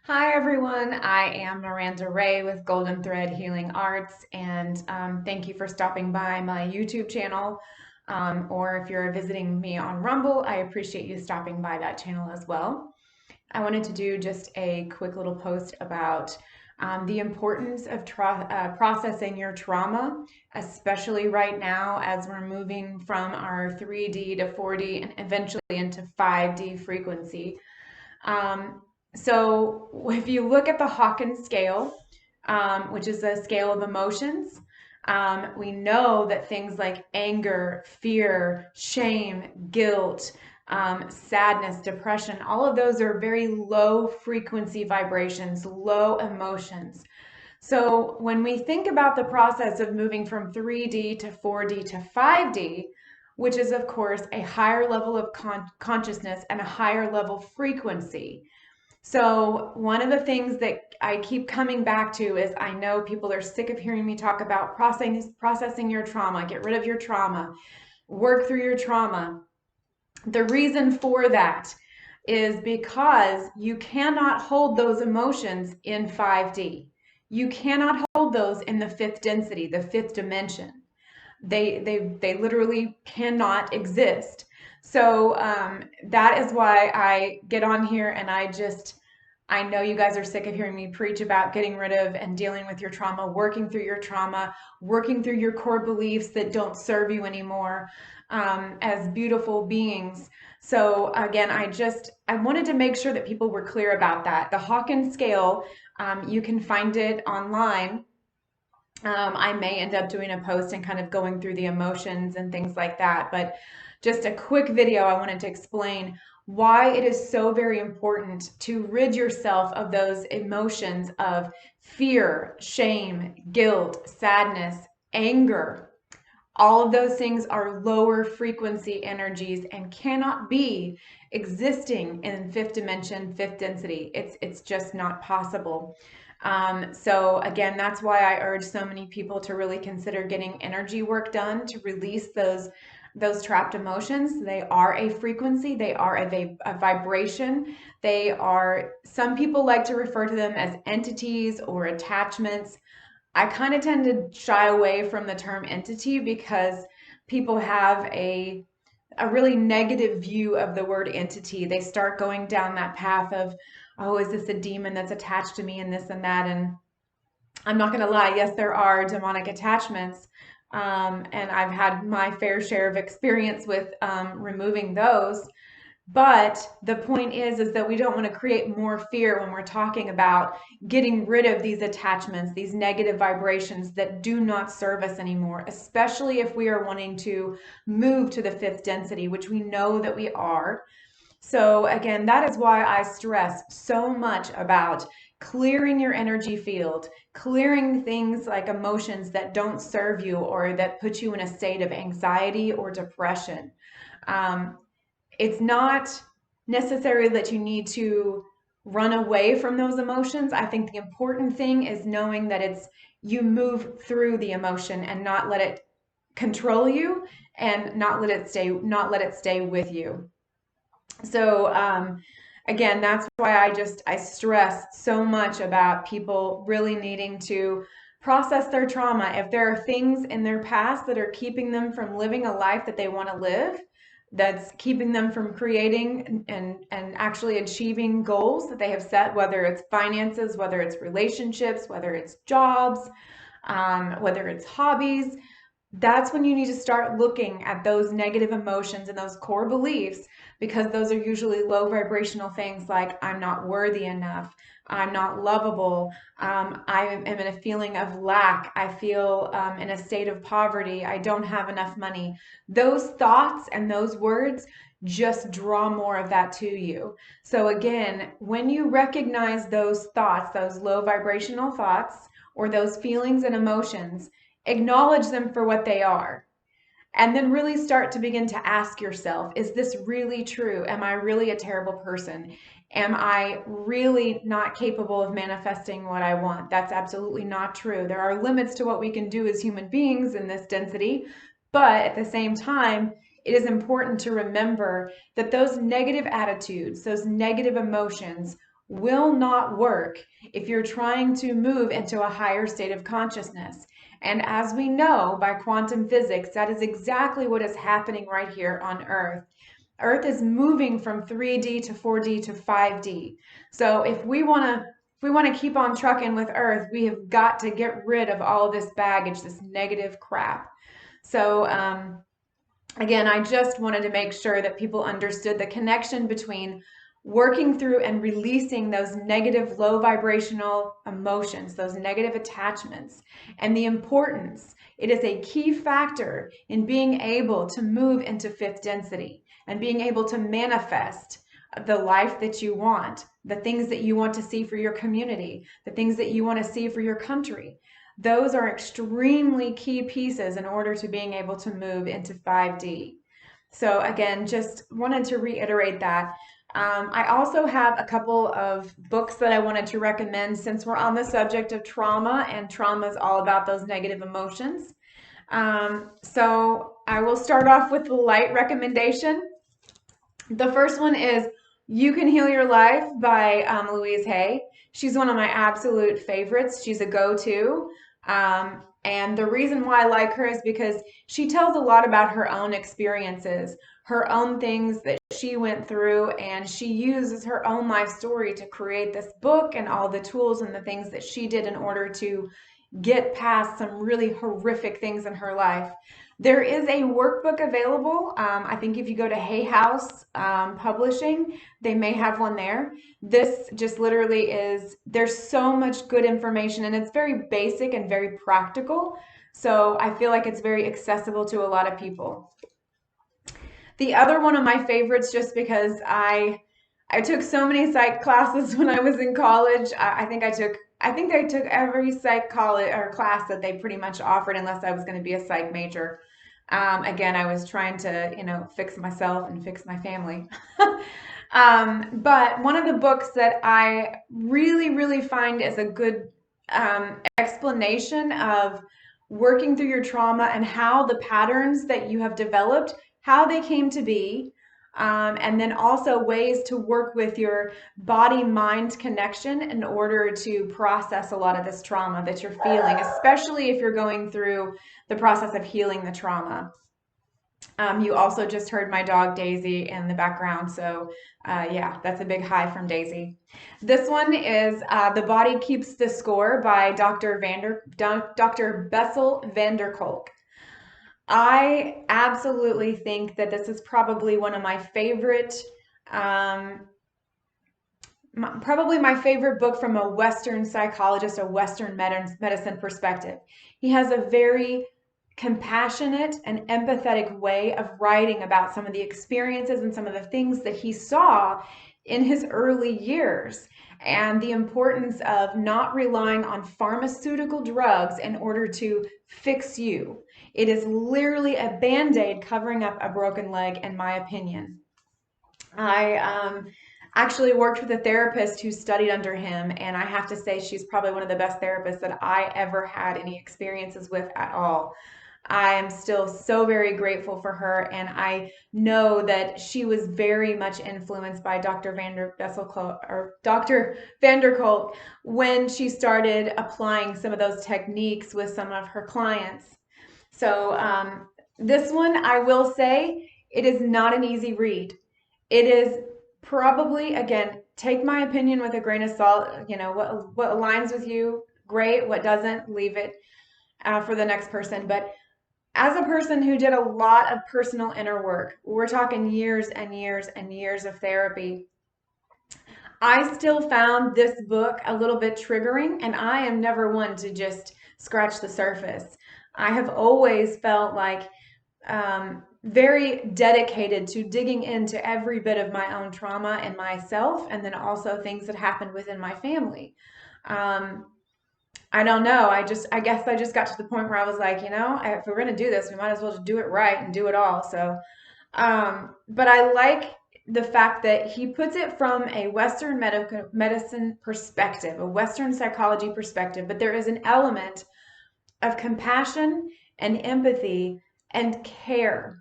Hi everyone, I am Miranda Ray with Golden Thread Healing Arts, and thank you for stopping by my YouTube channel. Or if you're visiting me on Rumble, I appreciate you stopping by that channel as well. I wanted to do just a quick little post about the importance of processing your trauma, especially right now as we're moving from our 3D to 4D and eventually into 5D frequency. Um, so if you look at the Hawkins scale, which is a scale of emotions, we know that things like anger, fear, shame, guilt, sadness, depression, all of those are very low frequency vibrations, low emotions. So when we think about the process of moving from 3D to 4D to 5D, which is of course a higher level of consciousness and a higher level frequency. So one of the things that I keep coming back to is I know people are sick of hearing me talk about processing your trauma, get rid of your trauma, work through your trauma. The reason for that is because you cannot hold those emotions in 5D. You cannot hold those in the fifth density, the fifth dimension. They literally cannot exist. So that is why I get on here and I know you guys are sick of hearing me preach about getting rid of and dealing with your trauma, working through your core beliefs that don't serve you anymore as beautiful beings. So again, I wanted to make sure that people were clear about that. The Hawkins scale, you can find it online. I may end up doing a post and kind of going through the emotions and things like that. But just a quick video, I wanted to explain why it is so very important to rid yourself of those emotions of fear, shame, guilt, sadness, anger. All of those things are lower frequency energies and cannot be existing in fifth dimension, fifth density. It's just not possible. So again, that's why I urge so many people to really consider getting energy work done to release those trapped emotions. They are a frequency, they are a vibration. They are, some people like to refer to them as entities or attachments. I kind of tend to shy away from the term entity because people have a really negative view of the word entity. They start going down that path of, oh, is this a demon that's attached to me and this and that? And I'm not going to lie, yes, there are demonic attachments. And I've had my fair share of experience with removing those. But the point is that we don't want to create more fear when we're talking about getting rid of these attachments, these negative vibrations that do not serve us anymore, especially if we are wanting to move to the fifth density, which we know that we are. So again, that is why I stress so much about clearing your energy field, clearing things like emotions that don't serve you or that put you in a state of anxiety or depression. Um, it's not necessarily that you need to run away from those emotions. I think the important thing is knowing that it's you move through the emotion and not let it control you and not let it stay with you. So again, that's why I stress so much about people really needing to process their trauma. If there are things in their past that are keeping them from living a life that they want to live, that's keeping them from creating and actually achieving goals that they have set, whether it's finances, whether it's relationships, whether it's jobs, whether it's hobbies, that's when you need to start looking at those negative emotions and those core beliefs, because those are usually low vibrational things like I'm not worthy enough, I'm not lovable, I am in a feeling of lack, I feel in a state of poverty, I don't have enough money. Those thoughts and those words just draw more of that to you. So again, when you recognize those thoughts, those low vibrational thoughts, or those feelings and emotions, acknowledge them for what they are, and then really start to begin to ask yourself, is this really true? Am I really a terrible person? Am I really not capable of manifesting what I want? That's absolutely not true. There are limits to what we can do as human beings in this density, but at the same time, it is important to remember that those negative attitudes, those negative emotions will not work if you're trying to move into a higher state of consciousness. And as we know by quantum physics, that is exactly what is happening right here on Earth. Earth is moving from 3D to 4D to 5D. So if we want to keep on trucking with Earth, we have got to get rid of all of this baggage, this negative crap. So again, I just wanted to make sure that people understood the connection between working through and releasing those negative, low vibrational emotions, those negative attachments, and the importance. It is a key factor in being able to move into fifth density and being able to manifest the life that you want, the things that you want to see for your community, the things that you want to see for your country. Those are extremely key pieces in order to being able to move into 5D. So again, just wanted to reiterate that. I also have a couple of books that I wanted to recommend since we're on the subject of trauma, and trauma is all about those negative emotions. So I will start off with the light recommendation. The first one is You Can Heal Your Life by Louise Hay. She's one of my absolute favorites. She's a go-to. And the reason why I like her is because she tells a lot about her own experiences, her own things that she went through, and she uses her own life story to create this book and all the tools and the things that she did in order to get past some really horrific things in her life. There is a workbook available. I think if you go to Hay House Publishing, they may have one there. This just literally is, there's so much good information and it's very basic and very practical. So I feel like it's very accessible to a lot of people. The other one of my favorites, just because I took so many psych classes when I was in college. I think I took every psych college or class that they pretty much offered, unless I was going to be a psych major. Again, I was trying to, fix myself and fix my family. But one of the books that I really, really find is a good explanation of working through your trauma and how the patterns that you have developed, how they came to be, and then also ways to work with your body-mind connection in order to process a lot of this trauma that you're feeling, especially if you're going through the process of healing the trauma. You also just heard my dog Daisy in the background, so yeah, that's a big hi from Daisy. This one is The Body Keeps the Score by Dr. Bessel van der Kolk. I absolutely think that this is probably one of my favorite, probably my favorite book from a Western psychologist, a Western medicine perspective. He has a very compassionate and empathetic way of writing about some of the experiences and some of the things that he saw in his early years, and the importance of not relying on pharmaceutical drugs in order to fix you. It is literally a band-aid covering up a broken leg, in my opinion. I actually worked with a therapist who studied under him, and I have to say she's probably one of the best therapists that I ever had any experiences with at all. I am still so very grateful for her, and I know that she was very much influenced by Dr. Dr. van der Kolk when she started applying some of those techniques with some of her clients. So this one, I will say, it is not an easy read. It is probably, again, take my opinion with a grain of salt. What aligns with you, great. What doesn't, leave it for the next person. But as a person who did a lot of personal inner work, we're talking years and years and years of therapy, I still found this book a little bit triggering, and I am never one to just scratch the surface. I have always felt like very dedicated to digging into every bit of my own trauma and myself, and then also things that happened within my family. I don't know. I guess I just got to the point where I was like, if we're going to do this, we might as well just do it right and do it all. So, but I like the fact that he puts it from a Western medicine perspective, a Western psychology perspective, but there is an element of compassion and empathy and care.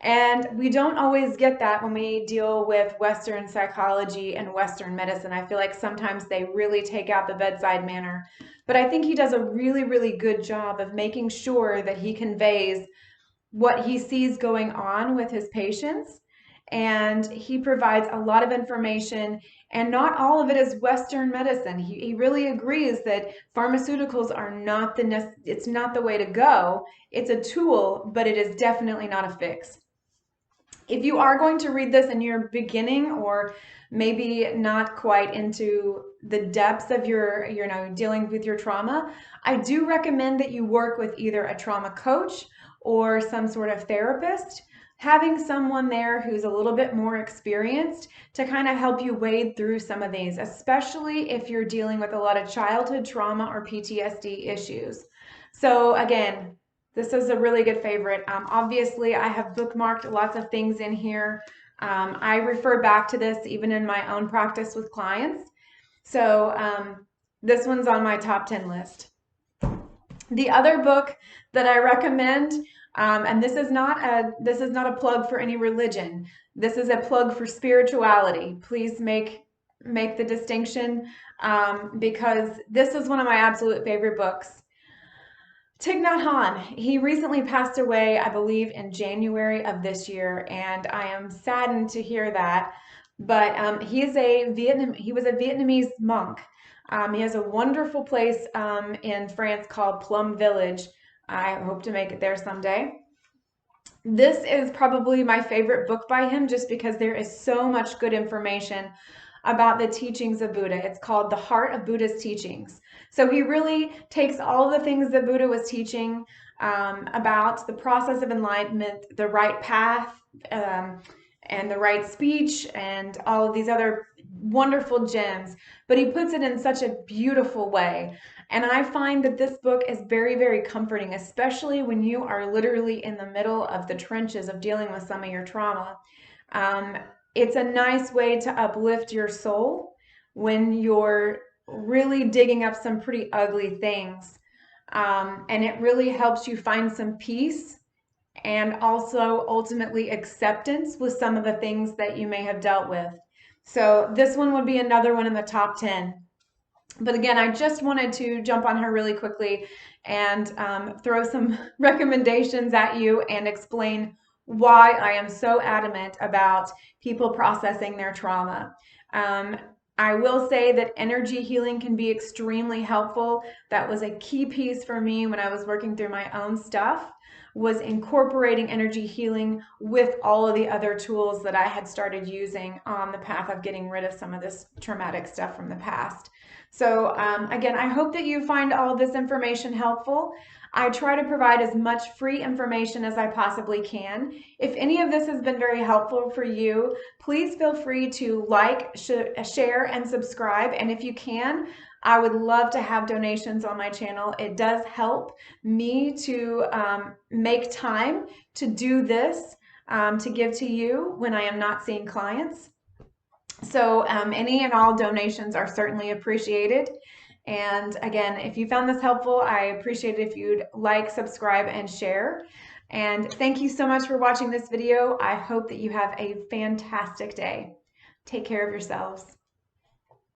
And we don't always get that when we deal with Western psychology and Western medicine. I feel like sometimes they really take out the bedside manner. But I think he does a really, really good job of making sure that he conveys what he sees going on with his patients. And he provides a lot of information, and not all of it is Western medicine. He really agrees that pharmaceuticals are not it's not the way to go. It's a tool, but it is definitely not a fix. If you are going to read this and you're beginning, or maybe not quite into the depths of your, dealing with your trauma, I do recommend that you work with either a trauma coach or some sort of therapist. Having someone there who's a little bit more experienced to kind of help you wade through some of these, especially if you're dealing with a lot of childhood trauma or PTSD issues. So again, this is a really good favorite. Obviously, I have bookmarked lots of things in here. I refer back to this even in my own practice with clients. So this one's on my top 10 list. The other book that I recommend, and this is not a plug for any religion. This is a plug for spirituality. Please make the distinction, because this is one of my absolute favorite books. Thich Nhat Hanh, he recently passed away, I believe, in January of this year, and I am saddened to hear that. But he was a Vietnamese monk. He has a wonderful place in France called Plum Village. I hope to make it there someday. This is probably my favorite book by him, just because there is so much good information about the teachings of Buddha. It's called The Heart of Buddha's Teachings. So he really takes all the things that Buddha was teaching about the process of enlightenment, the right path, and the right speech, and all of these other wonderful gems, but he puts it in such a beautiful way. And I find that this book is very, very comforting, especially when you are literally in the middle of the trenches of dealing with some of your trauma. It's a nice way to uplift your soul when you're really digging up some pretty ugly things. And it really helps you find some peace and also ultimately acceptance with some of the things that you may have dealt with. So this one would be another one in the top 10. But again, I just wanted to jump on her really quickly and throw some recommendations at you and explain why I am so adamant about people processing their trauma. I will say that energy healing can be extremely helpful. That was a key piece for me when I was working through my own stuff, was incorporating energy healing with all of the other tools that I had started using on the path of getting rid of some of this traumatic stuff from the past. So again, I hope that you find all of this information helpful. I try to provide as much free information as I possibly can. If any of this has been very helpful for you, please feel free to like, share, and subscribe. And if you can, I would love to have donations on my channel. It does help me to make time to do this, to give to you when I am not seeing clients. So any and all donations are certainly appreciated. And again, if you found this helpful, I appreciate it if you'd like, subscribe, and share. And thank you so much for watching this video. I hope that you have a fantastic day. Take care of yourselves.